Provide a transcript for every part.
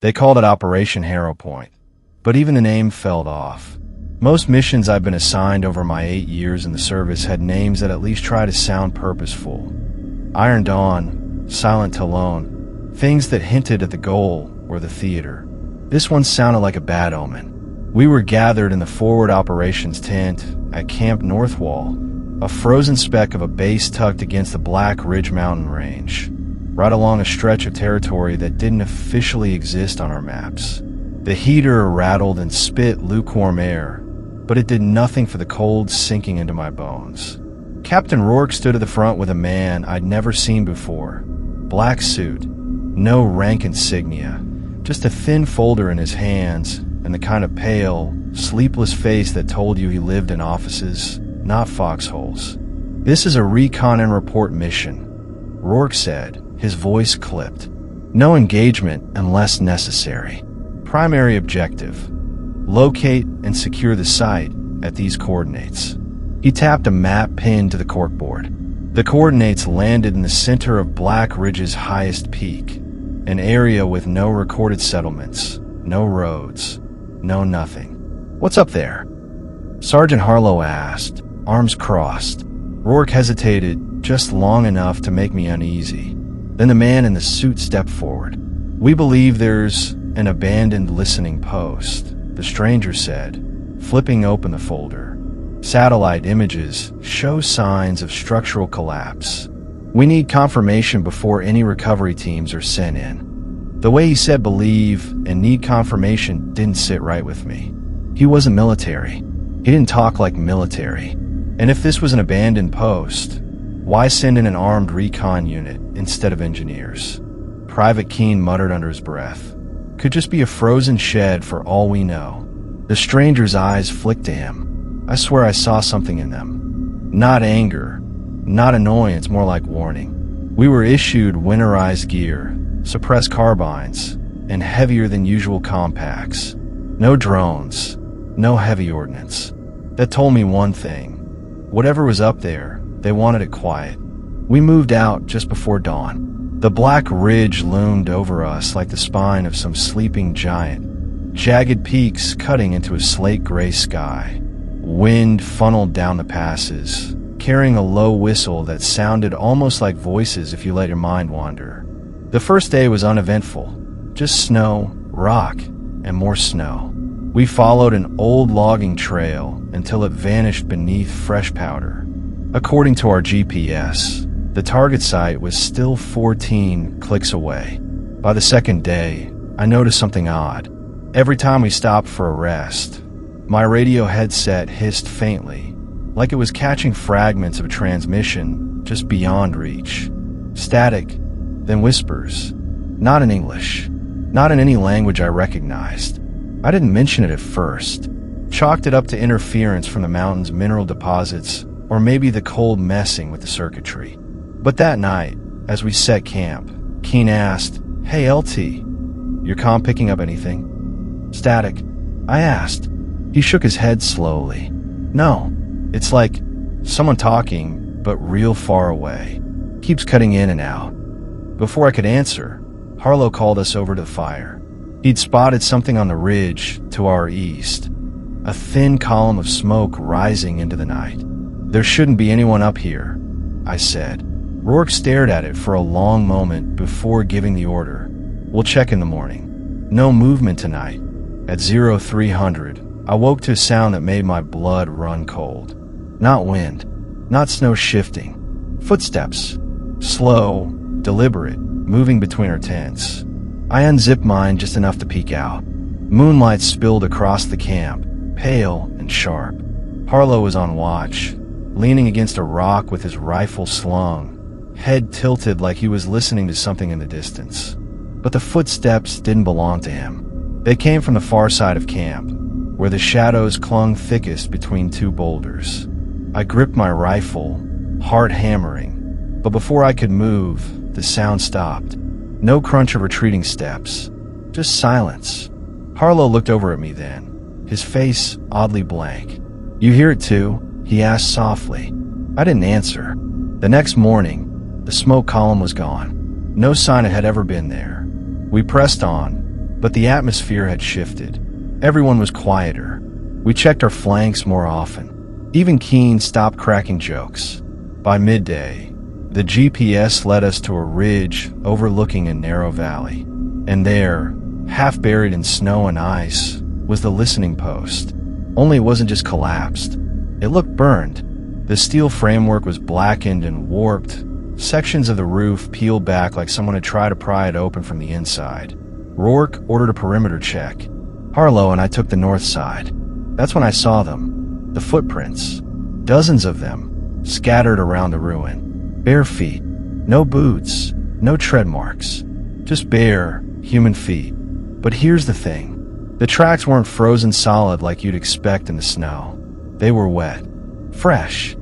They called it Operation Harrow Point, but even the name felt off. Most missions I've been assigned over my 8 years in the service had names that at least try to sound purposeful. Iron Dawn, Silent Talon, things that hinted at the goal or the theater. This one sounded like a bad omen. We were gathered in the forward operations tent at Camp Northwall, a frozen speck of a base tucked against the Black Ridge mountain range, right along a stretch of territory that didn't officially exist on our maps. The heater rattled and spit lukewarm air, but it did nothing for the cold sinking into my bones. Captain Rourke stood at the front with a man I'd never seen before. Black suit, no rank insignia, just a thin folder in his hands and the kind of pale, sleepless face that told you he lived in offices, not foxholes. "This is a recon and report mission," Rourke said, his voice clipped. "No engagement unless necessary. Primary objective: locate and secure the site at these coordinates." He tapped a map pinned to the corkboard. The coordinates landed in the center of Black Ridge's highest peak, an area with no recorded settlements, no roads, no nothing. "What's up there?" Sergeant Harlow asked, arms crossed. Rourke hesitated just long enough to make me uneasy. Then the man in the suit stepped forward. "We believe there's an abandoned listening post," the stranger said, flipping open the folder. "Satellite images show signs of structural collapse. We need confirmation before any recovery teams are sent in." The way he said believe and need confirmation didn't sit right with me. He wasn't military. He didn't talk like military. And if this was an abandoned post, why send in an armed recon unit instead of engineers? Private Keene muttered under his breath. "Could just be a frozen shed for all we know." The stranger's eyes flicked to him. I swear I saw something in them. Not anger, not annoyance, more like warning. We were issued winterized gear, suppressed carbines, and heavier than usual compacts. No drones, no heavy ordnance. That told me one thing. Whatever was up there, they wanted it quiet. We moved out just before dawn. The Black Ridge loomed over us like the spine of some sleeping giant, jagged peaks cutting into a slate-gray sky. Wind funneled down the passes, carrying a low whistle that sounded almost like voices if you let your mind wander. The first day was uneventful. Just snow, rock, and more snow. We followed an old logging trail until it vanished beneath fresh powder. According to our GPS, the target site was still 14 clicks away. By the second day, I noticed something odd. Every time we stopped for a rest, my radio headset hissed faintly, like it was catching fragments of a transmission just beyond reach. Static, then whispers. Not in English, not in any language I recognized. I didn't mention it at first, chalked it up to interference from the mountain's mineral deposits, or maybe the cold messing with the circuitry. But that night, as we set camp, Keene asked, "Hey LT, your comm picking up anything?" "Static," I asked. He shook his head slowly. "No, it's like someone talking, but real far away. Keeps cutting in and out." Before I could answer, Harlow called us over to the fire. He'd spotted something on the ridge to our east, a thin column of smoke rising into the night. "There shouldn't be anyone up here," I said. Rourke stared at it for a long moment before giving the order. "We'll check in the morning." No movement tonight. At 0300, I woke to a sound that made my blood run cold. Not wind, not snow shifting. Footsteps. Slow, deliberate, moving between our tents. I unzipped mine just enough to peek out. Moonlight spilled across the camp, pale and sharp. Harlow was on watch, leaning against a rock with his rifle slung, head tilted like he was listening to something in the distance. But the footsteps didn't belong to him. They came from the far side of camp, where the shadows clung thickest between two boulders. I gripped my rifle, heart hammering, but before I could move, the sound stopped. No crunch of retreating steps, just silence. Harlow looked over at me then, his face oddly blank. "You hear it too?" he asked softly. I didn't answer. The next morning, the smoke column was gone. No sign it had ever been there. We pressed on, But the atmosphere had shifted. Everyone was quieter. We checked our flanks more often. Even Keen stopped cracking jokes. By midday, the GPS led us to a ridge overlooking a narrow valley. And there, half buried in snow and ice, was the listening post. Only it wasn't just collapsed. It looked burned. The steel framework was blackened and warped. Sections of the roof peeled back like someone had tried to pry it open from the inside. Rourke ordered a perimeter check. Harlow and I took the north side. That's when I saw them. The footprints. Dozens of them, scattered around the ruin. Bare feet. No boots. No tread marks. Just bare, human feet. But here's the thing. The tracks weren't frozen solid like you'd expect in the snow. They were wet. Fresh.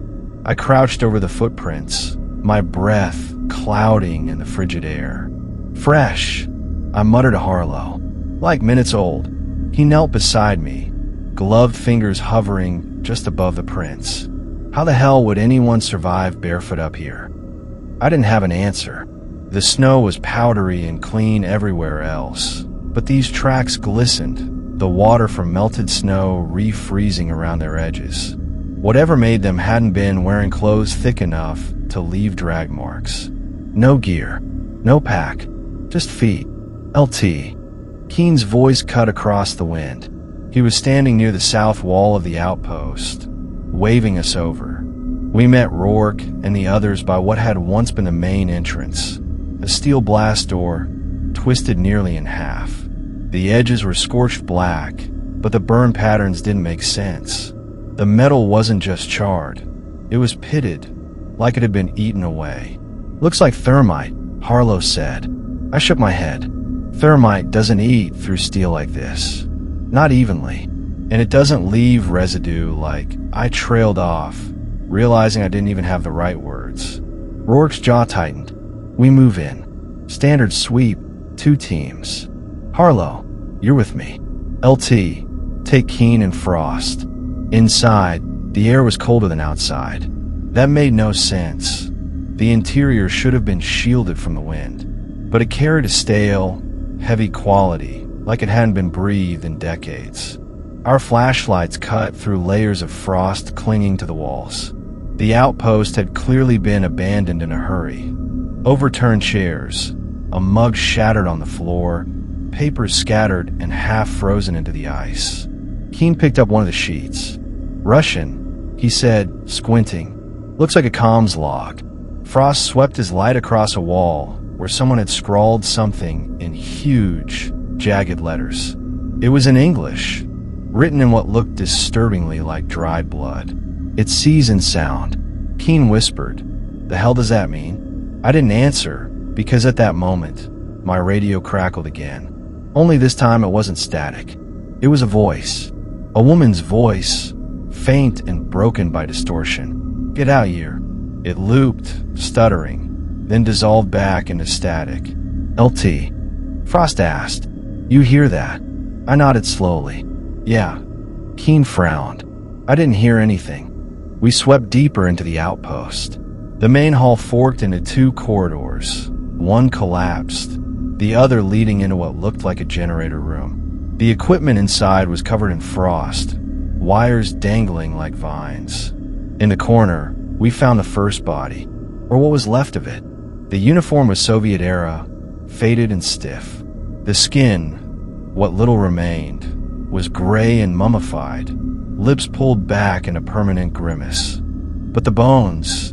I crouched over the footprints, my breath clouding in the frigid air. Fresh. I muttered to Harlow. Like minutes old. He knelt beside me, gloved fingers hovering just above the prints. How the hell would anyone survive barefoot up here? I didn't have an answer. The snow was powdery and clean everywhere else, but these tracks glistened, the water from melted snow refreezing around their edges. Whatever made them hadn't been wearing clothes thick enough to leave drag marks. No gear, no pack, just feet. LT. Keen's voice cut across the wind. He was standing near the south wall of the outpost, waving us over. We met Rourke and the others by what had once been the main entrance, a steel blast door twisted nearly in half. The edges were scorched black, but the burn patterns didn't make sense. The metal wasn't just charred. It was pitted, like it had been eaten away. Looks like thermite, Harlow said. I shook my head. Thermite doesn't eat through steel like this. Not evenly. And it doesn't leave residue like I trailed off, realizing I didn't even have the right words. Rourke's jaw tightened. We move in. Standard sweep, 2 teams. Harlow, you're with me. LT, take Keen and Frost. Inside, the air was colder than outside. That made no sense. The interior should have been shielded from the wind, but it carried a stale, heavy quality, like it hadn't been breathed in decades. Our flashlights cut through layers of frost clinging to the walls. The outpost had clearly been abandoned in a hurry. Overturned chairs, a mug shattered on the floor, papers scattered and half frozen into the ice. Keen picked up one of the sheets. Russian, he said, squinting. Looks like a comms log. Frost swept his light across a wall where someone had scrawled something in huge, jagged letters. It was in English, written in what looked disturbingly like dried blood. It's seas and sound. Keen whispered. The hell does that mean? I didn't answer, because at that moment, my radio crackled again. Only this time it wasn't static. It was a voice. A woman's voice, faint and broken by distortion. Get out here. It looped, stuttering, then dissolved back into static. LT. Frost asked, You hear that? I nodded slowly. Yeah. Keen frowned. I didn't hear anything. We swept deeper into the outpost. The main hall forked into 2 corridors. One collapsed, the other leading into what looked like a generator room. The equipment inside was covered in frost, wires dangling like vines. In the corner, we found the first body, or what was left of it. The uniform was Soviet era, faded and stiff. The skin, what little remained, was gray and mummified, lips pulled back in a permanent grimace. But the bones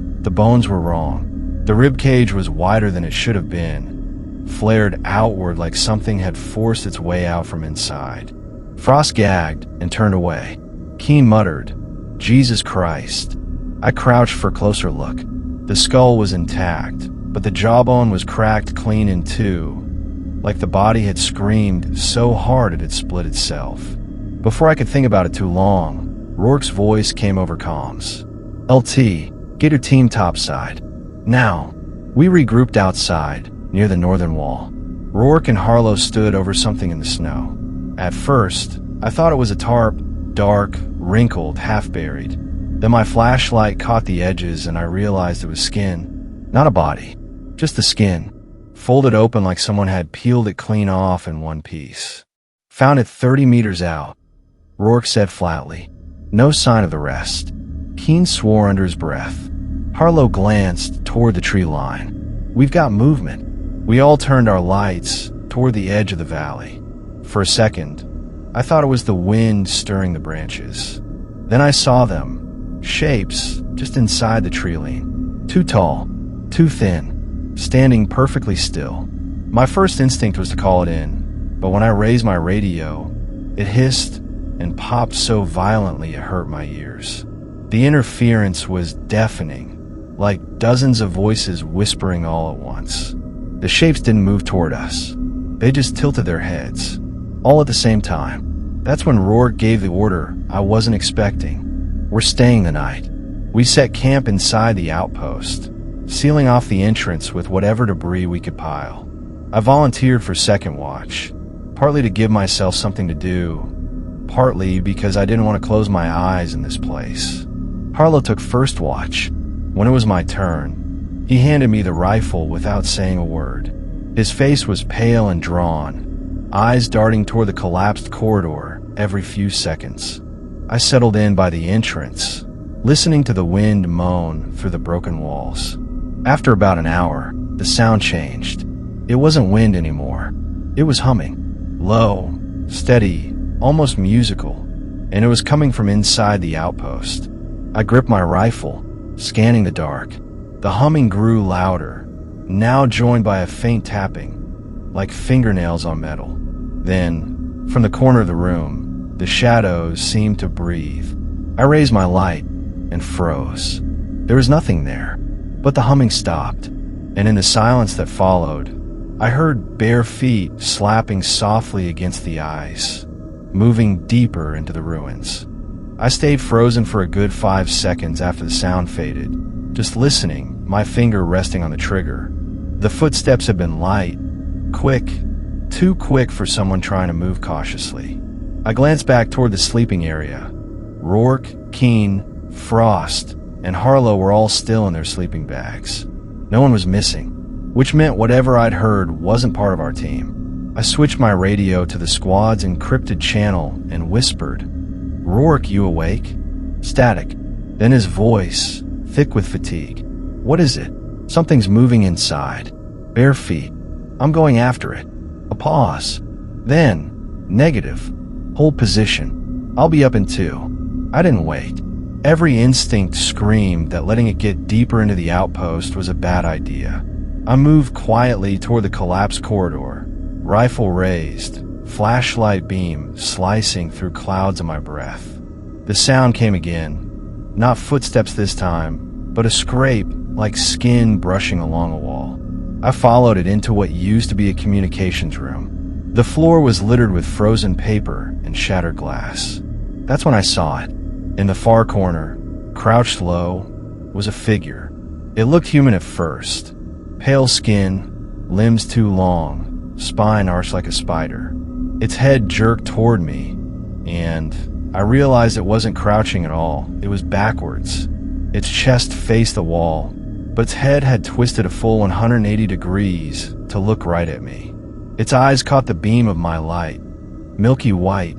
were wrong. The ribcage was wider than it should have been, flared outward like something had forced its way out from inside. Frost gagged and turned away. Keen muttered, Jesus Christ. I crouched for a closer look. The skull was intact, but the jawbone was cracked clean in 2, like the body had screamed so hard it had split itself. Before I could think about it too long, Rourke's voice came over comms. LT, get your team topside. Now. We regrouped outside, near the northern wall. Rourke and Harlow stood over something in the snow. At first, I thought it was a tarp, dark, wrinkled, half-buried. Then my flashlight caught the edges and I realized it was skin. Not a body, just the skin. folded open like someone had peeled it clean off in one piece. Found it 30 meters out, Rourke said flatly. No sign of the rest. Keen swore under his breath. Harlow glanced toward the tree line. We've got movement. We all turned our lights toward the edge of the valley. For a second, I thought it was the wind stirring the branches. Then I saw them, shapes just inside the tree line. Too tall, too thin, standing perfectly still. My first instinct was to call it in, but when I raised my radio, it hissed and popped so violently it hurt my ears. The interference was deafening, like dozens of voices whispering all at once. The shapes didn't move toward us. They just tilted their heads, all at the same time. That's when Rourke gave the order I wasn't expecting. We're staying the night. We set camp inside the outpost, sealing off the entrance with whatever debris we could pile. I volunteered for second watch, partly to give myself something to do, partly because I didn't want to close my eyes in this place. Harlow took first watch. When it was my turn, he handed me the rifle without saying a word. His face was pale and drawn, eyes darting toward the collapsed corridor every few seconds. I settled in by the entrance, listening to the wind moan through the broken walls. After about an hour, the sound changed. It wasn't wind anymore. It was humming, low, steady, almost musical, and it was coming from inside the outpost. I gripped my rifle, scanning the dark. The humming grew louder, now joined by a faint tapping, like fingernails on metal. Then, from the corner of the room, the shadows seemed to breathe. I raised my light and froze. There was nothing there, but the humming stopped, and in the silence that followed, I heard bare feet slapping softly against the ice, moving deeper into the ruins. I stayed frozen for a good 5 seconds after the sound faded, just listening, my finger resting on the trigger. The footsteps had been light, quick, too quick for someone trying to move cautiously. I glanced back toward the sleeping area. Rourke, Keen, Frost, and Harlow were all still in their sleeping bags. No one was missing, which meant whatever I'd heard wasn't part of our team. I switched my radio to the squad's encrypted channel and whispered, "Rourke, you awake?" Static. Then his voice, thick with fatigue. "What is it?" "Something's moving inside. Bare feet. I'm going after it." A pause. Then, "Negative. Hold position. I'll be up in 2. I didn't wait. Every instinct screamed that letting it get deeper into the outpost was a bad idea. I moved quietly toward the collapsed corridor, rifle raised, flashlight beam slicing through clouds of my breath. The sound came again. Not footsteps this time, but a scrape like skin brushing along a wall. I followed it into what used to be a communications room. The floor was littered with frozen paper and shattered glass. That's when I saw it. In the far corner, crouched low, was a figure. It looked human at first. Pale skin, limbs too long, spine arched like a spider. Its head jerked toward me, and I realized it wasn't crouching at all. It was backwards. Its chest faced the wall, but its head had twisted a full 180 degrees to look right at me. Its eyes caught the beam of my light, milky white,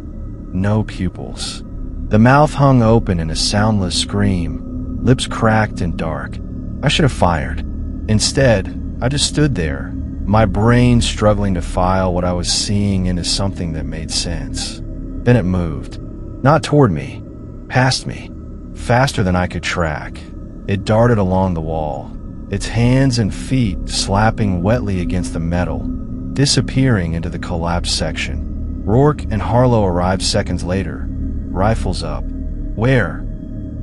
no pupils. The mouth hung open in a soundless scream, lips cracked and dark. I should have fired. Instead, I just stood there, my brain struggling to file what I was seeing into something that made sense. Then it moved. Not toward me, past me, faster than I could track. It darted along the wall, its hands and feet slapping wetly against the metal, disappearing into the collapsed section. Rourke and Harlow arrived seconds later, rifles up. "Where?"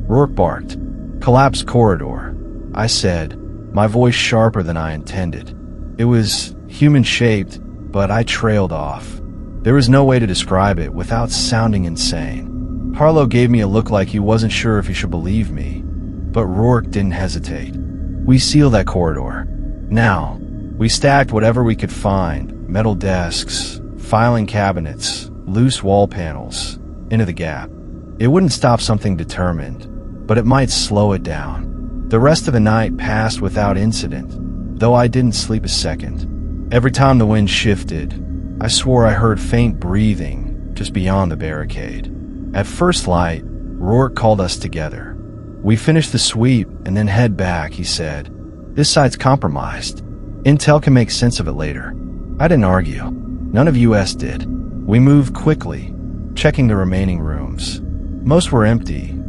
Rourke barked. "Collapsed corridor," I said, my voice sharper than I intended. It was human-shaped, but I trailed off. There was no way to describe it without sounding insane. Harlow gave me a look like he wasn't sure if he should believe me, but Rourke didn't hesitate. "We sealed that corridor. Now." We stacked whatever we could find, metal desks, filing cabinets, loose wall panels, into the gap. It wouldn't stop something determined, but it might slow it down. The rest of the night passed without incident, though I didn't sleep a second. Every time the wind shifted, I swore I heard faint breathing just beyond the barricade. At first light, Rourke called us together. "We finish the sweep and then head back," he said. "This side's compromised. Intel can make sense of it later." I didn't argue. None of US did. We moved quickly, checking the remaining rooms. Most were empty,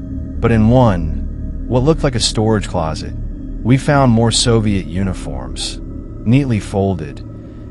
but in one, what looked like a storage closet, we found more Soviet uniforms, neatly folded,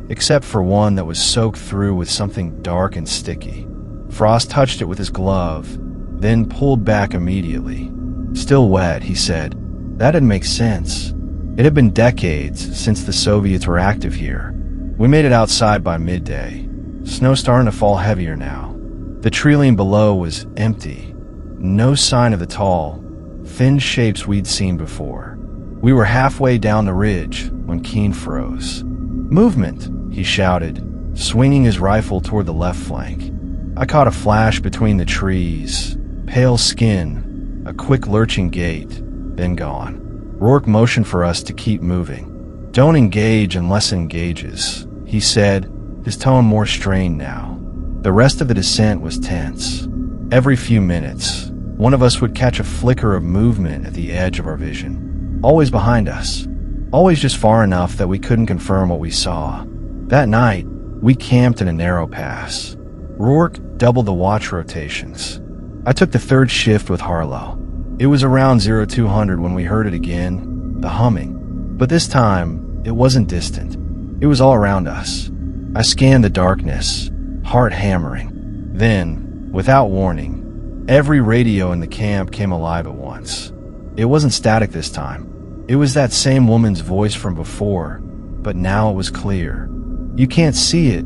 except for one that was soaked through with something dark and sticky. Frost touched it with his glove, then pulled back immediately. "Still wet," he said. That didn't make sense. It had been decades since the Soviets were active here. We made it outside by midday. Snow starting to fall heavier now. The tree line below was empty. No sign of the tall, thin shapes we'd seen before. We were halfway down the ridge when Keen froze. "Movement!" he shouted, swinging his rifle toward the left flank. I caught a flash between the trees. Pale skin, a quick lurching gait, then gone. Rourke motioned for us to keep moving. "Don't engage unless it engages," he said, his tone more strained now. The rest of the descent was tense. Every few minutes, one of us would catch a flicker of movement at the edge of our vision. Always behind us. Always just far enough that we couldn't confirm what we saw. That night, we camped in a narrow pass. Rourke doubled the watch rotations. I took the third shift with Harlow. It was around 0200 when we heard it again, the humming. But this time, it wasn't distant. It was all around us. I scanned the darkness, heart hammering. Then, without warning, every radio in the camp came alive at once. It wasn't static this time. It was that same woman's voice from before, but now it was clear. You can't see it.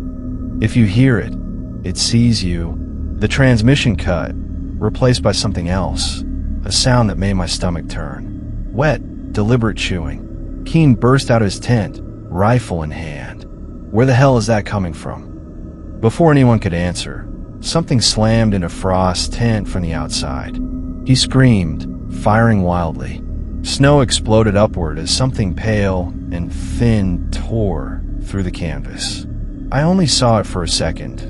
If you hear it, it sees you. The transmission cut, replaced by something else, a sound that made my stomach turn. Wet, deliberate chewing. Keen burst out of his tent, rifle in hand. "Where the hell is that coming from?" Before anyone could answer, something slammed into Frost's tent from the outside. He screamed, firing wildly. Snow exploded upward as something pale and thin tore through the canvas. I only saw it for a second.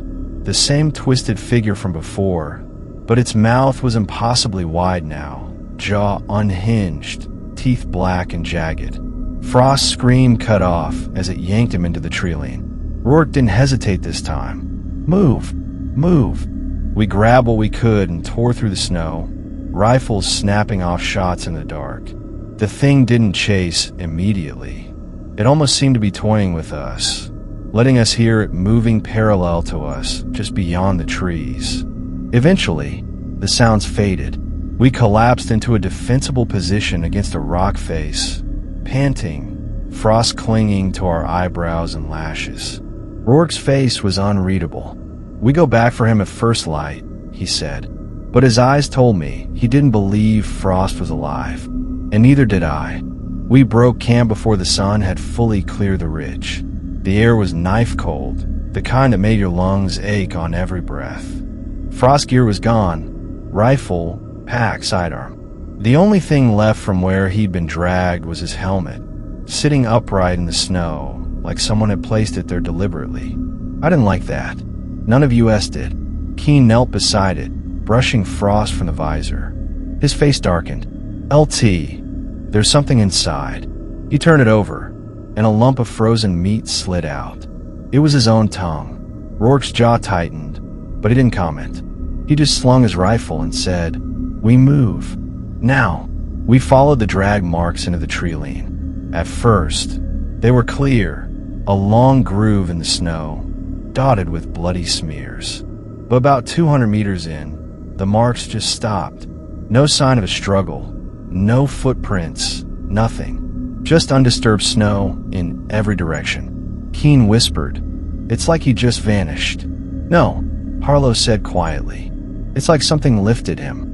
The same twisted figure from before, but its mouth was impossibly wide now, jaw unhinged, teeth black and jagged. Frost's scream cut off as it yanked him into the tree line. Rourke didn't hesitate this time. "Move! Move!" We grabbed what we could and tore through the snow, rifles snapping off shots in the dark. The thing didn't chase immediately. It almost seemed to be toying with us, letting us hear it moving parallel to us just beyond the trees. Eventually, the sounds faded. We collapsed into a defensible position against a rock face, panting, frost clinging to our eyebrows and lashes. Rourke's face was unreadable. "We go back for him at first light," he said. But his eyes told me he didn't believe Frost was alive, and neither did I. We broke camp before the sun had fully cleared the ridge. The air was knife cold, the kind that made your lungs ache on every breath. Frost gear was gone, rifle, pack, sidearm. The only thing left from where he'd been dragged was his helmet, sitting upright in the snow, like someone had placed it there deliberately. I didn't like that. None of US did. Keen knelt beside it, brushing frost from the visor. His face darkened. "LT, there's something inside." He turned it over, and a lump of frozen meat slid out. It was his own tongue. Rourke's jaw tightened, but he didn't comment. He just slung his rifle and said, "We move." Now, we followed the drag marks into the tree line. At first, they were clear, a long groove in the snow, dotted with bloody smears. But about 200 meters in, the marks just stopped. No sign of a struggle, no footprints, nothing. Just undisturbed snow in every direction. Keen whispered, "It's like he just vanished." "No," Harlow said quietly. "It's like something lifted him."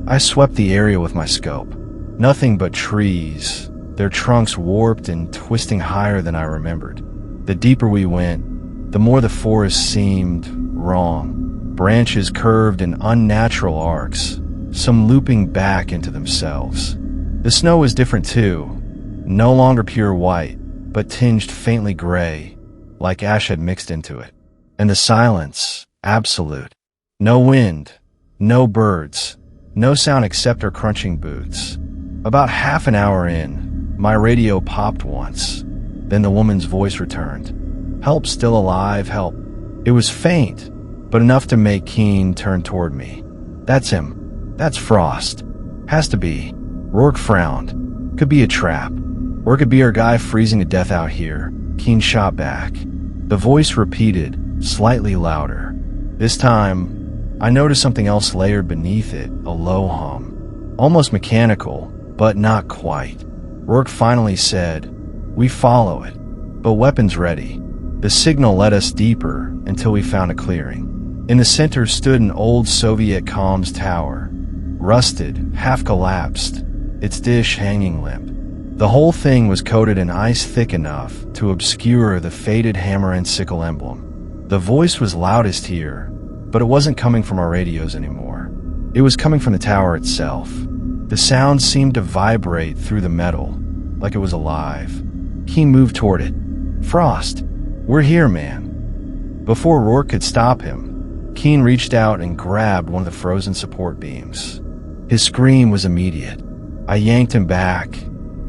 I swept the area with my scope. Nothing but trees, their trunks warped and twisting higher than I remembered. The deeper we went, the more the forest seemed wrong. Branches curved in unnatural arcs, some looping back into themselves. The snow was different too, no longer pure white, but tinged faintly gray, like ash had mixed into it. And the silence, absolute. No wind, no birds, no sound except our crunching boots. About half an hour in, my radio popped once. Then the woman's voice returned. "Help, still alive, help." It was faint, but enough to make Keen turn toward me. "That's him. That's Frost. Has to be." Rourke frowned. "Could be a trap. Or it could be our guy freezing to death out here." Keen shot back. The voice repeated, slightly louder. This time, I noticed something else layered beneath it, a low hum. Almost mechanical, but not quite. Rourke finally said, "We follow it, but weapons ready." The signal led us deeper until we found a clearing. In the center stood an old Soviet comms tower, rusted, half collapsed, its dish hanging limp. The whole thing was coated in ice thick enough to obscure the faded hammer and sickle emblem. The voice was loudest here, but it wasn't coming from our radios anymore. It was coming from the tower itself. The sound seemed to vibrate through the metal, like it was alive. Keen moved toward it. "Frost, we're here, man." Before Rourke could stop him, Keen reached out and grabbed one of the frozen support beams. His scream was immediate. I yanked him back,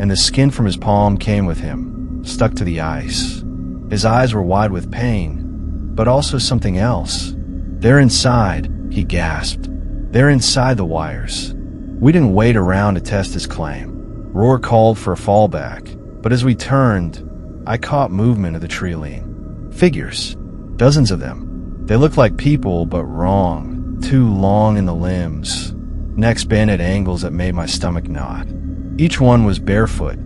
and the skin from his palm came with him, stuck to the ice. His eyes were wide with pain, but also something else. "They're inside," he gasped. "They're inside the wires." We didn't wait around to test his claim. Rourke called for a fallback, but as we turned, I caught movement of the tree-line. Figures. Dozens of them. They looked like people, but wrong. Too long in the limbs. Necks bent at angles that made my stomach knot. Each one was barefoot,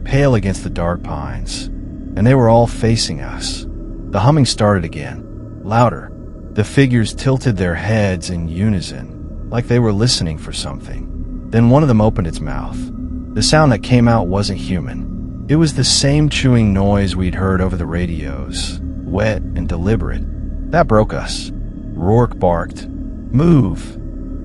pale against the dark pines, and they were all facing us. The humming started again, louder. The figures tilted their heads in unison, like they were listening for something. Then one of them opened its mouth. The sound that came out wasn't human. It was the same chewing noise we'd heard over the radios, wet and deliberate. That broke us. Rourke barked, "Move!"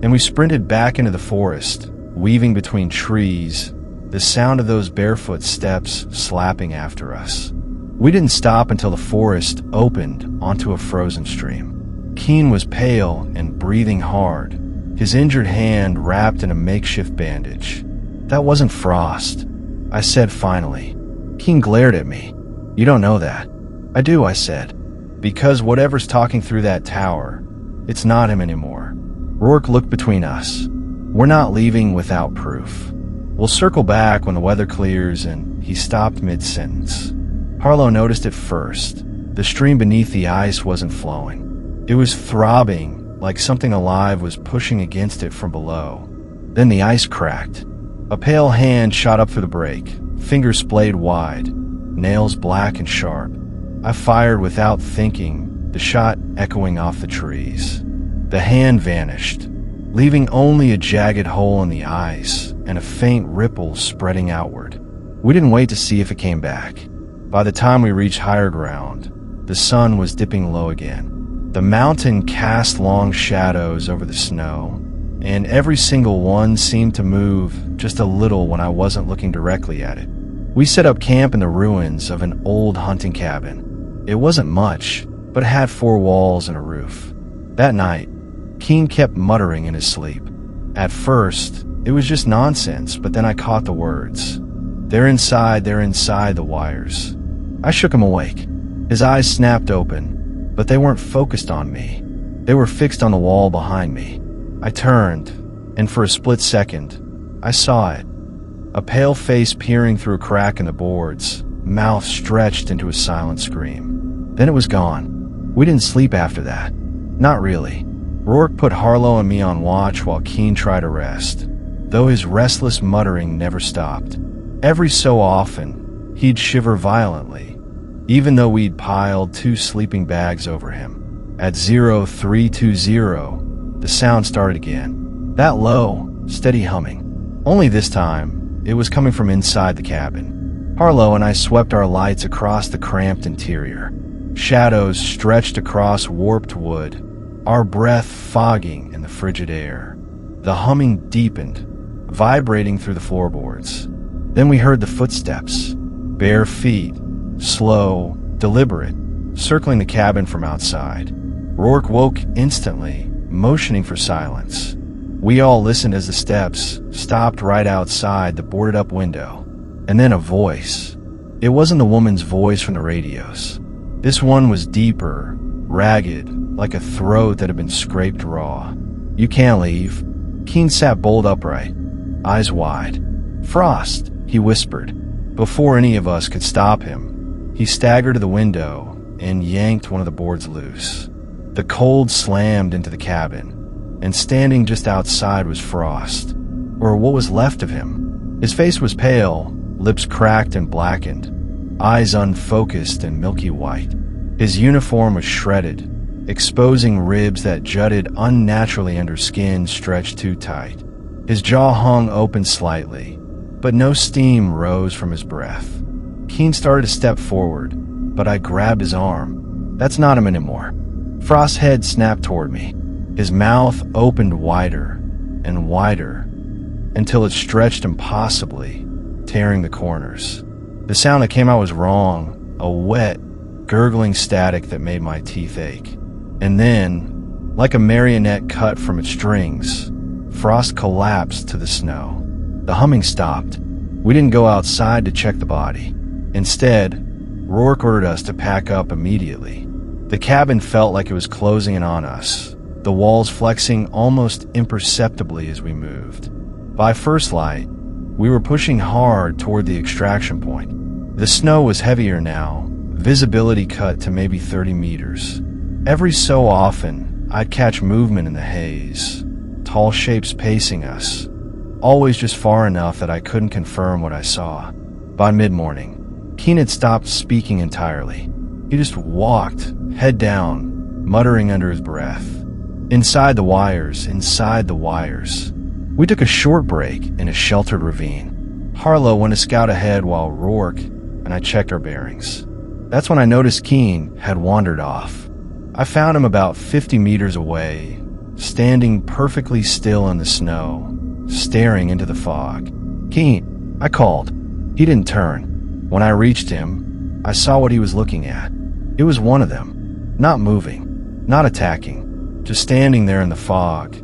And we sprinted back into the forest, weaving between trees, the sound of those barefoot steps slapping after us. We didn't stop until the forest opened onto a frozen stream. Keen was pale and breathing hard, his injured hand wrapped in a makeshift bandage. "That wasn't Frost," I said finally. Keen glared at me. "You don't know that." "I do," I said. "Because whatever's talking through that tower, it's not him anymore." Rourke looked between us. "We're not leaving without proof. We'll circle back when the weather clears," and he stopped mid-sentence. Harlow noticed it first. The stream beneath the ice wasn't flowing. It was throbbing, like something alive was pushing against it from below. Then the ice cracked. A pale hand shot up through the break, fingers splayed wide, nails black and sharp. I fired without thinking, the shot echoing off the trees. The hand vanished, leaving only a jagged hole in the ice and a faint ripple spreading outward. We didn't wait to see if it came back. By the time we reached higher ground, the sun was dipping low again. The mountain cast long shadows over the snow, and every single one seemed to move just a little when I wasn't looking directly at it. We set up camp in the ruins of an old hunting cabin. It wasn't much, but it had 4 walls and a roof. That night, Keen kept muttering in his sleep. At first, it was just nonsense, but then I caught the words. They're inside the wires." I shook him awake. His eyes snapped open, but they weren't focused on me. They were fixed on the wall behind me. I turned, and for a split second, I saw it. A pale face peering through a crack in the boards, mouth stretched into a silent scream. Then it was gone. We didn't sleep after that. Not really. Rourke put Harlow and me on watch while Keen tried to rest, though his restless muttering never stopped. Every so often, he'd shiver violently, even though we'd piled 2 sleeping bags over him. At 0320, the sound started again. That low, steady humming. Only this time, it was coming from inside the cabin. Harlow and I swept our lights across the cramped interior. Shadows stretched across warped wood, our breath fogging in the frigid air. The humming deepened, vibrating through the floorboards. Then we heard the footsteps, bare feet, slow, deliberate, circling the cabin from outside. Rourke woke instantly, motioning for silence. We all listened as the steps stopped right outside the boarded-up window. And then a voice. It wasn't the woman's voice from the radios. This one was deeper, ragged, like a throat that had been scraped raw. "You can't leave." Keen sat bolt upright, eyes wide. "Frost," he whispered. Before any of us could stop him, he staggered to the window and yanked one of the boards loose. The cold slammed into the cabin, and standing just outside was Frost, or what was left of him. His face was pale, lips cracked and blackened, eyes unfocused and milky white. His uniform was shredded, exposing ribs that jutted unnaturally under skin stretched too tight. His jaw hung open slightly, but no steam rose from his breath. Keen started to step forward, but I grabbed his arm. "That's not him anymore." Frost's head snapped toward me. His mouth opened wider and wider until it stretched impossibly, tearing the corners. The sound that came out was wrong, a wet, gurgling static that made my teeth ache. And then, like a marionette cut from its strings, Frost collapsed to the snow. The humming stopped. We didn't go outside to check the body. Instead, Rourke ordered us to pack up immediately. The cabin felt like it was closing in on us, the walls flexing almost imperceptibly as we moved. By first light, we were pushing hard toward the extraction point. The snow was heavier now, visibility cut to maybe 30 meters. Every so often, I'd catch movement in the haze, tall shapes pacing us, always just far enough that I couldn't confirm what I saw. By mid-morning, Keen had stopped speaking entirely. He just walked, head down, muttering under his breath. Inside the wires. We took a short break in a sheltered ravine. Harlow went a scout ahead while Rourke and I checked our bearings. That's when I noticed Keen had wandered off. I found him about 50 meters away, standing perfectly still in the snow, staring into the fog. "Keen," I called. He didn't turn. When I reached him, I saw what he was looking at. It was one of them, not moving, not attacking, just standing there in the fog,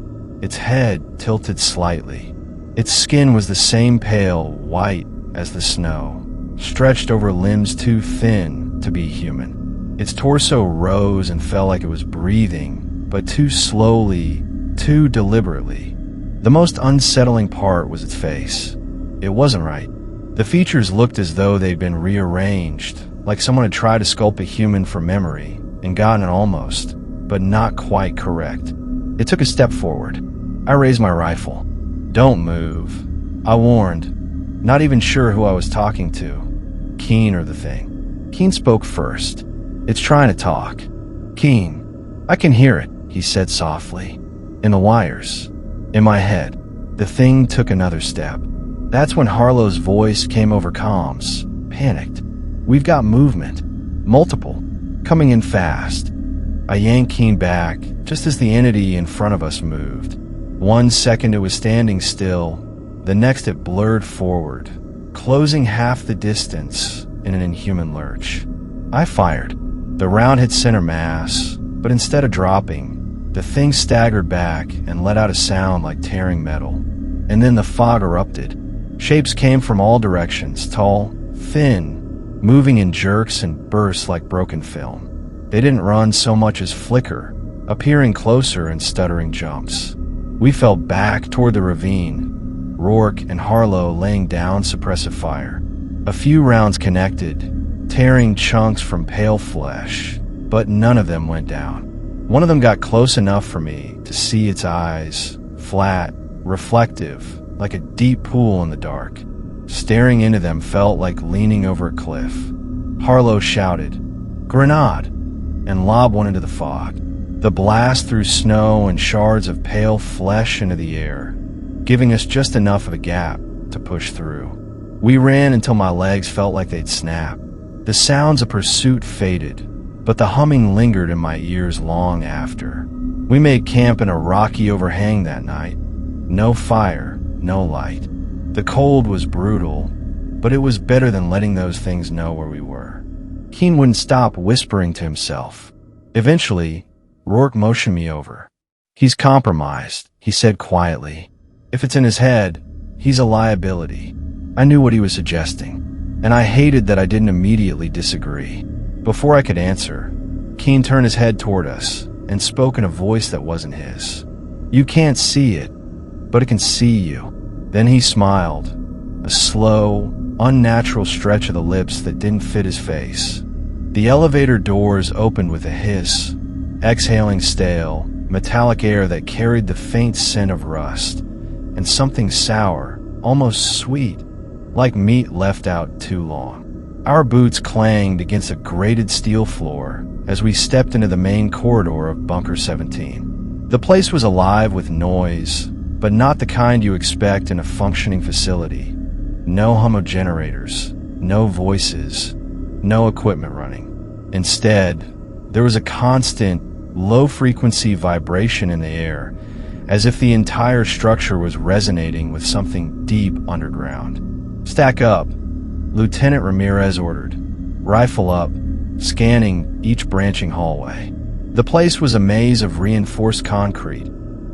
its head tilted slightly. Its skin was the same pale white as the snow, stretched over limbs too thin to be human. Its torso rose and fell like it was breathing, but too slowly, too deliberately. The most unsettling part was its face. It wasn't right. The features looked as though they'd been rearranged, like someone had tried to sculpt a human from memory and gotten it almost, but not quite correct. It took a step forward. I raised my rifle. "Don't move," I warned, not even sure who I was talking to, Keen or the thing. Keen spoke first. "It's trying to talk." "Keen, I can hear it," he said softly. "In the wires. In my head." The thing took another step. That's when Harlow's voice came over comms, panicked. "We've got movement. Multiple. Coming in fast." I yanked Keen back, just as the entity in front of us moved. 1 second it was standing still, the next it blurred forward, closing half the distance in an inhuman lurch. I fired. The round hit center mass, but instead of dropping, the thing staggered back and let out a sound like tearing metal. And then the fog erupted. Shapes came from all directions, tall, thin, moving in jerks and bursts like broken film. They didn't run so much as flicker, appearing closer in stuttering jumps. We fell back toward the ravine, Rourke and Harlow laying down suppressive fire. A few rounds connected, tearing chunks from pale flesh, but none of them went down. One of them got close enough for me to see its eyes, flat, reflective, like a deep pool in the dark. Staring into them felt like leaning over a cliff. Harlow shouted, "Grenade!" and lobbed one into the fog. The blast threw snow and shards of pale flesh into the air, giving us just enough of a gap to push through. We ran until my legs felt like they'd snap. The sounds of pursuit faded, but the humming lingered in my ears long after. We made camp in a rocky overhang that night. No fire, no light. The cold was brutal, but it was better than letting those things know where we were. Keen wouldn't stop whispering to himself. Eventually, Rourke motioned me over. "He's compromised," he said quietly. "If it's in his head, he's a liability." I knew what he was suggesting, and I hated that I didn't immediately disagree. Before I could answer, Keen turned his head toward us and spoke in a voice that wasn't his. "You can't see it, but it can see you." Then he smiled, a slow, unnatural stretch of the lips that didn't fit his face. The elevator doors opened with a hiss, exhaling stale, metallic air that carried the faint scent of rust, and something sour, almost sweet, like meat left out too long. Our boots clanged against a grated steel floor as we stepped into the main corridor of Bunker 17. The place was alive with noise, but not the kind you expect in a functioning facility. No homogenerators, no voices, no equipment running. Instead, there was a constant, low-frequency vibration in the air, as if the entire structure was resonating with something deep underground. "Stack up," Lieutenant Ramirez ordered. "Rifle up," scanning each branching hallway. The place was a maze of reinforced concrete,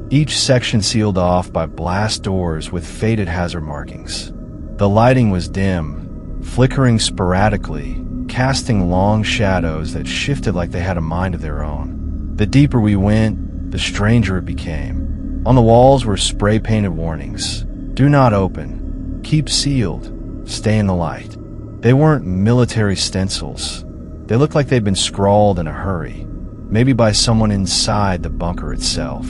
each section sealed off by blast doors with faded hazard markings. The lighting was dim, flickering sporadically, casting long shadows that shifted like they had a mind of their own. The deeper we went, the stranger it became. On the walls were spray-painted warnings. "Do not open. Keep sealed. Stay in the light." They weren't military stencils. They looked like they'd been scrawled in a hurry, maybe by someone inside the bunker itself.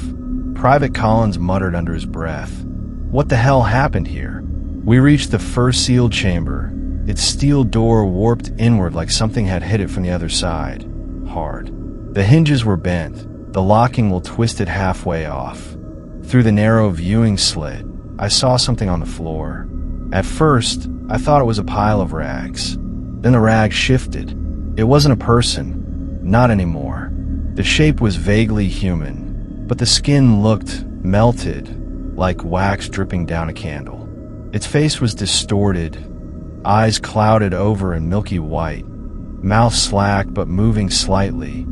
Private Collins muttered under his breath, "What the hell happened here?" We reached the first sealed chamber, its steel door warped inward like something had hit it from the other side. Hard. The hinges were bent, the locking wheel twisted halfway off. Through the narrow viewing slit, I saw something on the floor. At first, I thought it was a pile of rags. Then the rags shifted. It wasn't a person. Not anymore. The shape was vaguely human, but the skin looked melted, like wax dripping down a candle. Its face was distorted, eyes clouded over in milky white, mouth slack but moving slightly,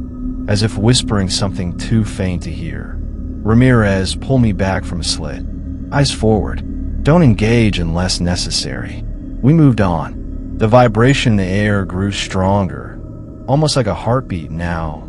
as if whispering something too faint to hear. Ramirez pulled me back from a slit. "Eyes forward. Don't engage unless necessary." We moved on. The vibration in the air grew stronger, almost like a heartbeat now.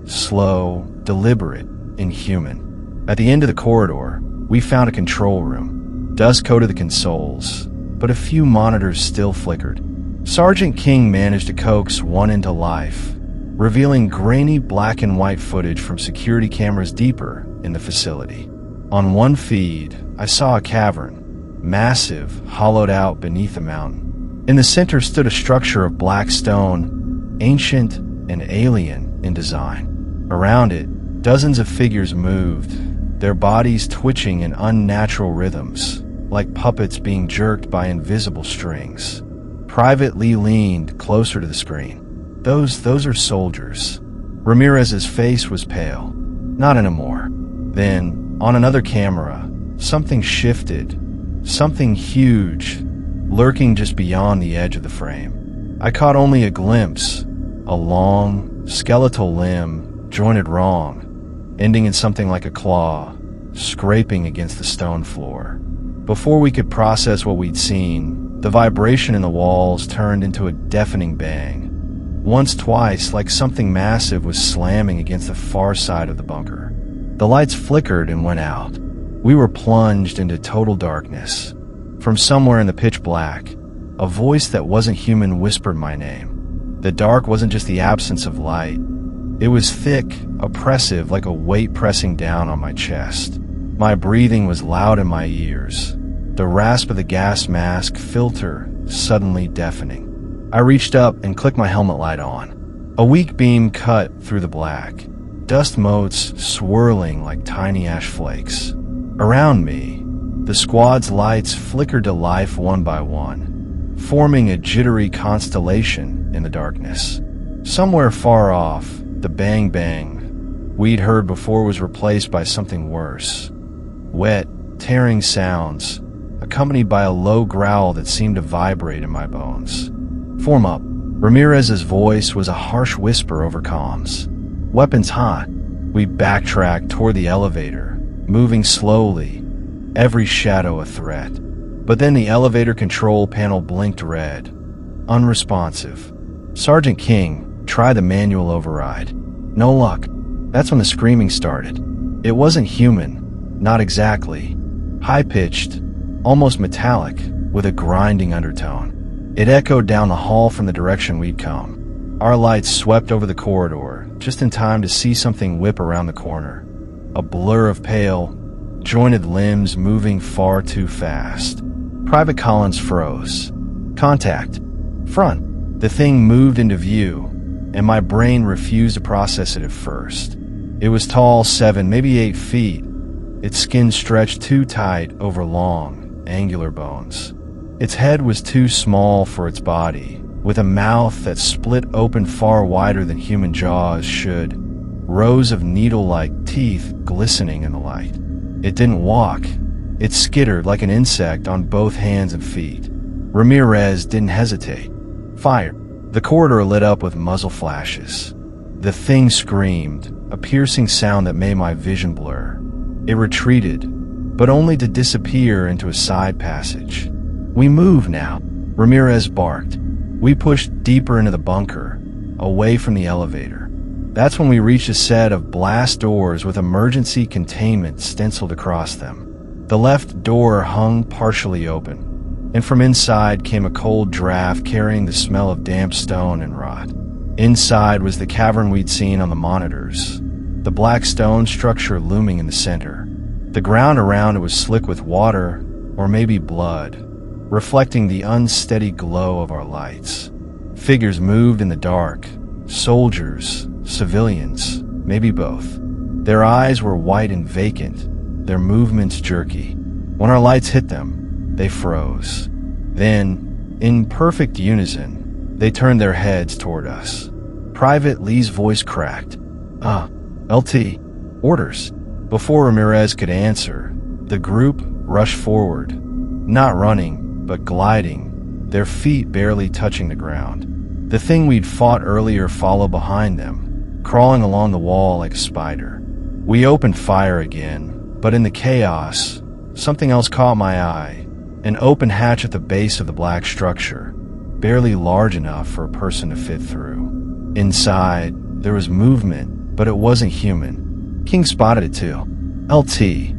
Slow, deliberate, inhuman. At the end of the corridor, we found a control room. Dust coated the consoles, but a few monitors still flickered. Sergeant King managed to coax one into life, revealing grainy black and white footage from security cameras deeper in the facility. On one feed, I saw a cavern, massive, hollowed out beneath a mountain. In the center stood a structure of black stone, ancient and alien in design. Around it, dozens of figures moved, their bodies twitching in unnatural rhythms, like puppets being jerked by invisible strings. Private Lee leaned closer to the screen. Those are soldiers." Ramirez's face was pale. "Not anymore." Then, on another camera, something shifted. Something huge, lurking just beyond the edge of the frame. I caught only a glimpse, a long, skeletal limb, jointed wrong, ending in something like a claw, scraping against the stone floor. Before we could process what we'd seen, the vibration in the walls turned into a deafening bang. Once, twice, like something massive was slamming against the far side of the bunker. The lights flickered and went out. We were plunged into total darkness. From somewhere in the pitch black, a voice that wasn't human whispered my name. The dark wasn't just the absence of light. It was thick, oppressive, like a weight pressing down on my chest. My breathing was loud in my ears, the rasp of the gas mask filter suddenly deafening. I reached up and clicked my helmet light on. A weak beam cut through the black, dust motes swirling like tiny ash flakes. Around me, the squad's lights flickered to life one by one, forming a jittery constellation in the darkness. Somewhere far off, the bang-bang we'd heard before was replaced by something worse. Wet, tearing sounds, accompanied by a low growl that seemed to vibrate in my bones. "Form up," Ramirez's voice was a harsh whisper over comms. Weapons hot. We backtracked toward the elevator, moving slowly, every shadow a threat. But then the elevator control panel blinked red. Unresponsive. Sergeant King, try the manual override. No luck. That's when the screaming started. It wasn't human, not exactly. High-pitched, almost metallic, with a grinding undertone. It echoed down the hall from the direction we'd come. Our lights swept over the corridor, just in time to see something whip around the corner. A blur of pale, jointed limbs moving far too fast. Private Collins froze. Contact. Front. The thing moved into view, and my brain refused to process it at first. It was tall, 7, maybe 8 feet. Its skin stretched too tight over long, angular bones. Its head was too small for its body, with a mouth that split open far wider than human jaws should, rows of needle-like teeth glistening in the light. It didn't walk. It skittered like an insect on both hands and feet. Ramirez didn't hesitate. Fire. The corridor lit up with muzzle flashes. The thing screamed, a piercing sound that made my vision blur. It retreated, but only to disappear into a side passage. We move now, Ramirez barked. We pushed deeper into the bunker, away from the elevator. That's when we reached a set of blast doors with emergency containment stenciled across them. The left door hung partially open, and from inside came a cold draft carrying the smell of damp stone and rot. Inside was the cavern we'd seen on the monitors, the black stone structure looming in the center. The ground around it was slick with water, or maybe blood, reflecting the unsteady glow of our lights. Figures moved in the dark, soldiers, civilians, maybe both. Their eyes were white and vacant, their movements jerky. When our lights hit them, they froze. Then, in perfect unison, they turned their heads toward us. Private Lee's voice cracked. LT, orders. Before Ramirez could answer, the group rushed forward, not running, but gliding, their feet barely touching the ground. The thing we'd fought earlier followed behind them, crawling along the wall like a spider. We opened fire again, but in the chaos, something else caught my eye. An open hatch at the base of the black structure, barely large enough for a person to fit through. Inside, there was movement, but it wasn't human. King spotted it too. LT.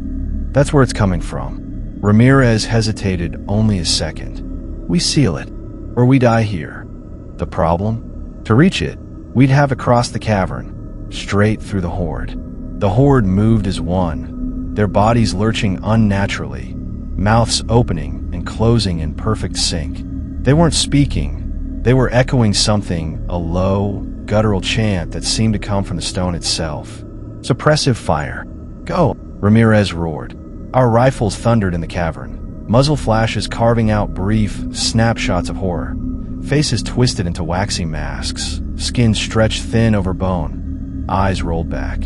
That's where it's coming from. Ramirez hesitated only a second. We seal it, or we die here. The problem? To reach it, we'd have to cross the cavern, straight through the horde. The horde moved as one, their bodies lurching unnaturally, mouths opening and closing in perfect sync. They weren't speaking, they were echoing something, a low, guttural chant that seemed to come from the stone itself. Suppressive fire. Go, Ramirez roared. Our rifles thundered in the cavern, muzzle flashes carving out brief snapshots of horror. Faces twisted into waxy masks, skin stretched thin over bone, eyes rolled back.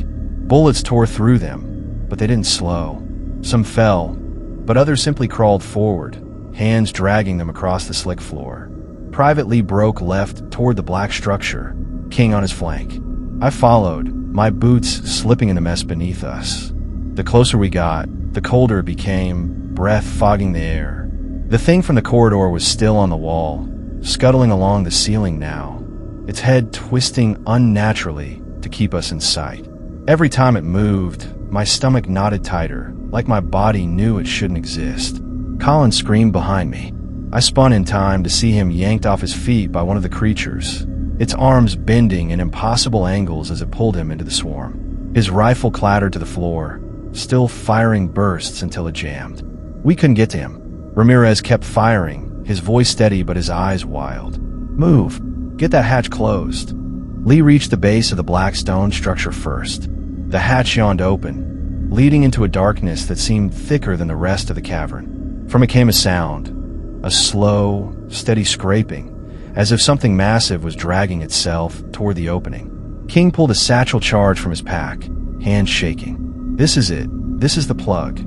Bullets tore through them, but they didn't slow. Some fell, but others simply crawled forward, hands dragging them across the slick floor. Private Lee broke left toward the black structure, King on his flank. I followed, my boots slipping in the mess beneath us. The closer we got, the colder it became, breath fogging the air. The thing from the corridor was still on the wall, scuttling along the ceiling now, its head twisting unnaturally to keep us in sight. Every time it moved, my stomach knotted tighter, like my body knew it shouldn't exist. Colin screamed behind me. I spun in time to see him yanked off his feet by one of the creatures, its arms bending in impossible angles as it pulled him into the swarm. His rifle clattered to the floor, still firing bursts until it jammed. We couldn't get to him. Ramirez kept firing, his voice steady but his eyes wild. Move. Get that hatch closed. Lee reached the base of the black stone structure first. The hatch yawned open, leading into a darkness that seemed thicker than the rest of the cavern. From it came a sound, a slow, steady scraping, as if something massive was dragging itself toward the opening. King pulled a satchel charge from his pack, hands shaking. This is it. This is the plug.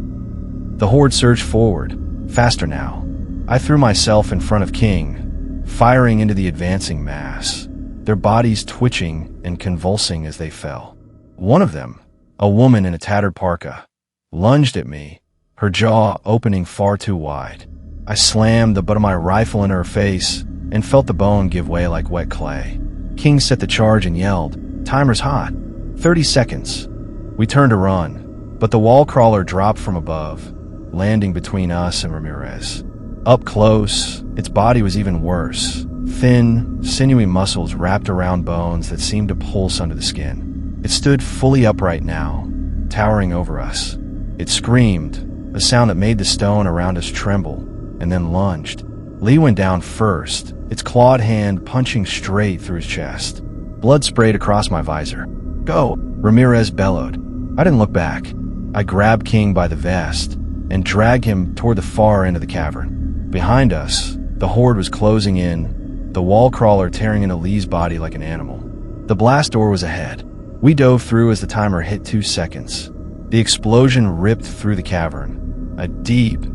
The horde surged forward, faster now. I threw myself in front of King, firing into the advancing mass, their bodies twitching and convulsing as they fell. One of them, a woman in a tattered parka, lunged at me, her jaw opening far too wide. I slammed the butt of my rifle in her face and felt the bone give way like wet clay. King set the charge and yelled, "Timer's hot. 30 seconds." We turned to run, but the wall crawler dropped from above, landing between us and Ramirez. Up close, its body was even worse. Thin, sinewy muscles wrapped around bones that seemed to pulse under the skin. It stood fully upright now, towering over us. It screamed, a sound that made the stone around us tremble, and then lunged. Lee went down first, its clawed hand punching straight through his chest. Blood sprayed across my visor. "Go!" Ramirez bellowed. I didn't look back. I grabbed King by the vest and dragged him toward the far end of the cavern. Behind us, the horde was closing in, the wall crawler tearing into Lee's body like an animal. The blast door was ahead. We dove through as the timer hit 2 seconds. The explosion ripped through the cavern, a deep,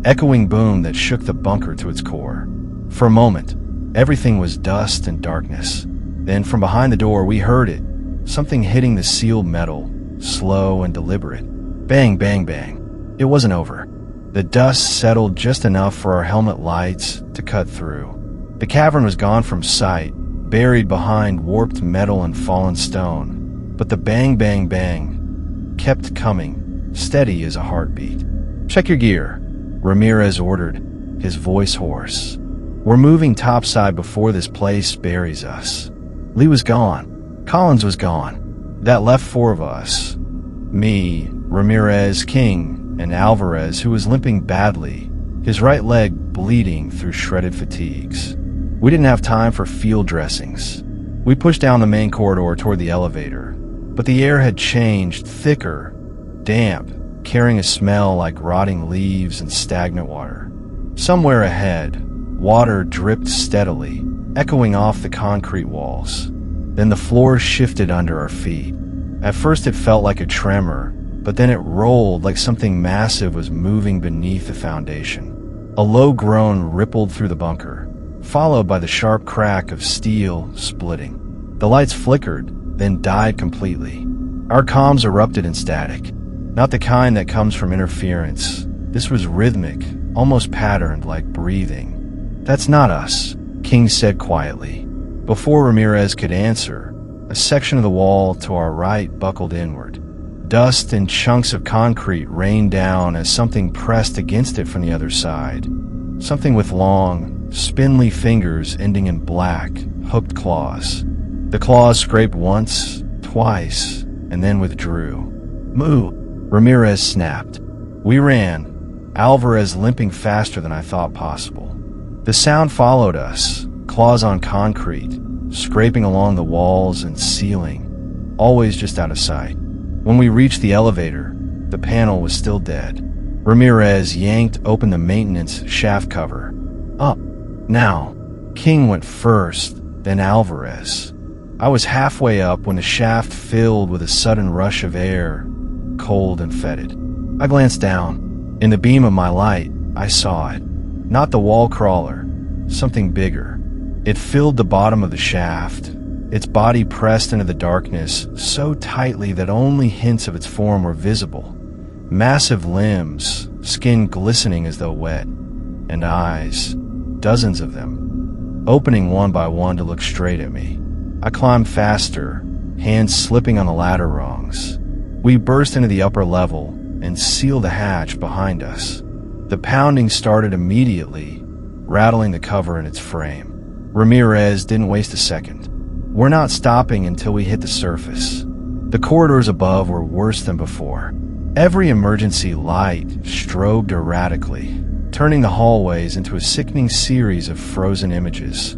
echoing boom that shook the bunker to its core. For a moment, everything was dust and darkness. Then from behind the door we heard it, something hitting the sealed metal, slow and deliberate. Bang, bang, bang. It wasn't over. The dust settled just enough for our helmet lights to cut through. The cavern was gone from sight, buried behind warped metal and fallen stone. But the bang, bang, bang kept coming, steady as a heartbeat. "Check your gear," Ramirez ordered, his voice hoarse. "We're moving topside before this place buries us." Lee was gone. Collins was gone. That left 4 of us. Me, Ramirez, King, and Alvarez, who was limping badly, his right leg bleeding through shredded fatigues. We didn't have time for field dressings. We pushed down the main corridor toward the elevator, but the air had changed, thicker, damp, carrying a smell like rotting leaves and stagnant water. Somewhere ahead, water dripped steadily, echoing off the concrete walls. Then the floor shifted under our feet. At first it felt like a tremor, but then it rolled like something massive was moving beneath the foundation. A low groan rippled through the bunker, followed by the sharp crack of steel splitting. The lights flickered, then died completely. Our comms erupted in static. Not the kind that comes from interference. This was rhythmic, almost patterned like breathing. "That's not us," King said quietly. Before Ramirez could answer, a section of the wall to our right buckled inward. Dust and chunks of concrete rained down as something pressed against it from the other side. Something with long, spindly fingers ending in black, hooked claws. The claws scraped once, twice, and then withdrew. "Move!" Ramirez snapped. We ran, Alvarez limping faster than I thought possible. The sound followed us, claws on concrete, scraping along the walls and ceiling, always just out of sight. When we reached the elevator, the panel was still dead. Ramirez yanked open the maintenance shaft cover. "Up, now." King went first, then Alvarez. I was halfway up when the shaft filled with a sudden rush of air, cold and fetid. I glanced down. In the beam of my light, I saw it. Not the wall crawler, something bigger. It filled the bottom of the shaft, its body pressed into the darkness so tightly that only hints of its form were visible. Massive limbs, skin glistening as though wet, and eyes, dozens of them, opening one by one to look straight at me. I climbed faster, hands slipping on the ladder rungs. We burst into the upper level and sealed the hatch behind us. The pounding started immediately, rattling the cover in its frame. Ramirez didn't waste a second. "We're not stopping until we hit the surface." The corridors above were worse than before. Every emergency light strobed erratically, turning the hallways into a sickening series of frozen images.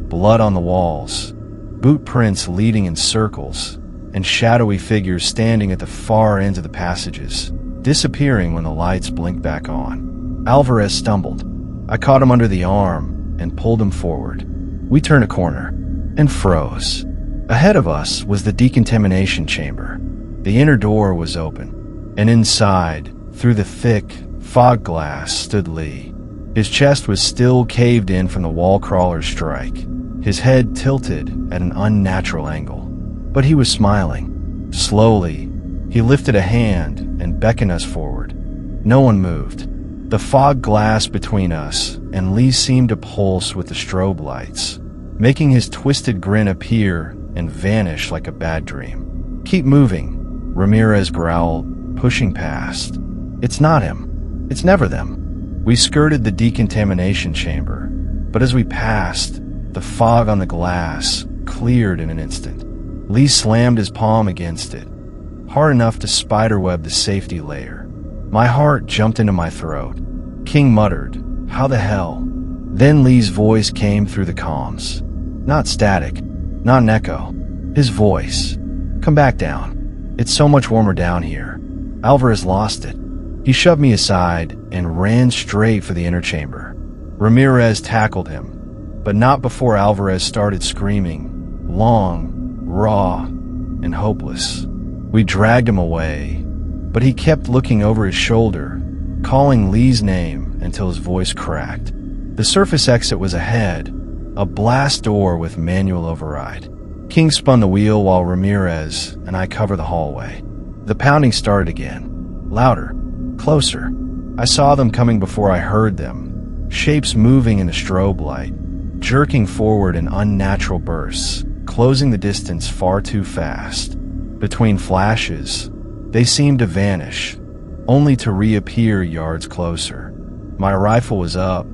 Blood on the walls, boot prints leading in circles, and shadowy figures standing at the far ends of the passages, disappearing when the lights blinked back on. Alvarez stumbled. I caught him under the arm and pulled him forward. We turned a corner and froze. Ahead of us was the decontamination chamber. The inner door was open, and inside, through the thick fog glass, stood Lee. His chest was still caved in from the wall crawler's strike, his head tilted at an unnatural angle. But he was smiling. Slowly, he lifted a hand and beckoned us forward. No one moved. The fog glassed between us, and Lee seemed to pulse with the strobe lights, making his twisted grin appear and vanish like a bad dream. "Keep moving," Ramirez growled, pushing past. "It's not him. It's never them." We skirted the decontamination chamber, but as we passed, the fog on the glass cleared in an instant. Lee slammed his palm against it, hard enough to spiderweb the safety layer. My heart jumped into my throat. King muttered, "How the hell?" Then Lee's voice came through the comms. Not static, not an echo. His voice. "Come back down. It's so much warmer down here." Alvarez lost it. He shoved me aside and ran straight for the inner chamber. Ramirez tackled him, but not before Alvarez started screaming, long, raw, and hopeless. We dragged him away, but he kept looking over his shoulder, calling Lee's name until his voice cracked. The surface exit was ahead, a blast door with manual override. King spun the wheel while Ramirez and I covered the hallway. The pounding started again, louder, closer. I saw them coming before I heard them, shapes moving in the strobe light, jerking forward in unnatural bursts, closing the distance far too fast. Between flashes, they seemed to vanish, only to reappear yards closer. My rifle was up,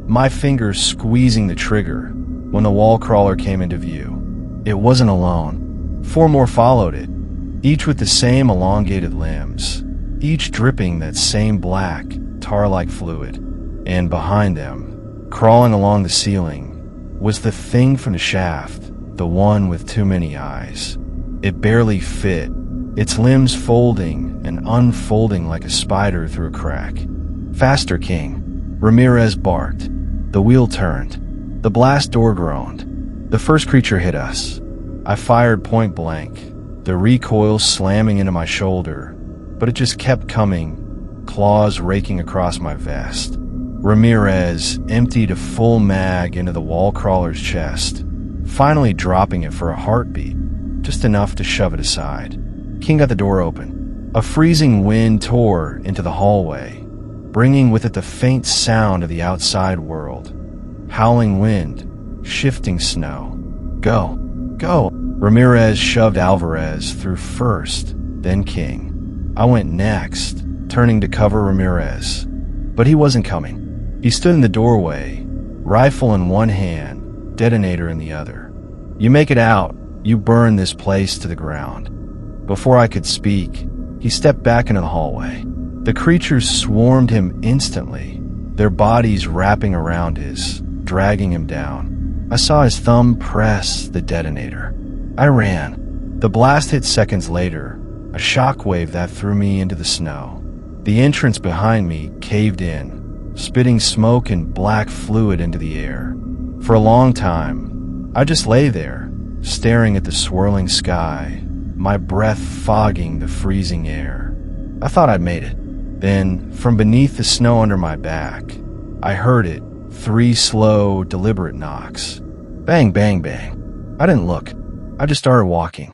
my fingers squeezing the trigger, when the wall crawler came into view. It wasn't alone. 4 more followed it, each with the same elongated limbs, each dripping that same black, tar-like fluid. And behind them, crawling along the ceiling, was the thing from the shaft, the one with too many eyes. It barely fit, its limbs folding and unfolding like a spider through a crack. "Faster, King," Ramirez barked. The wheel turned. The blast door groaned. The first creature hit us. I fired point blank, the recoil slamming into my shoulder, but it just kept coming, claws raking across my vest. Ramirez emptied a full mag into the wall crawler's chest, finally dropping it for a heartbeat, just enough to shove it aside. King got the door open. A freezing wind tore into the hallway, bringing with it the faint sound of the outside world. Howling wind, shifting snow. "Go, go!" Ramirez shoved Alvarez through first, then King. I went next, turning to cover Ramirez, but he wasn't coming. He stood in the doorway, rifle in one hand, detonator in the other. "You make it out, you burn this place to the ground." Before I could speak, he stepped back into the hallway. The creatures swarmed him instantly, their bodies wrapping around his, dragging him down. I saw his thumb press the detonator. I ran. The blast hit seconds later, a shockwave that threw me into the snow. The entrance behind me caved in, spitting smoke and black fluid into the air. For a long time, I just lay there, staring at the swirling sky, my breath fogging the freezing air. I thought I'd made it. Then, from beneath the snow under my back, I heard it, 3 slow, deliberate knocks. Bang, bang, bang. I didn't look. I just started walking.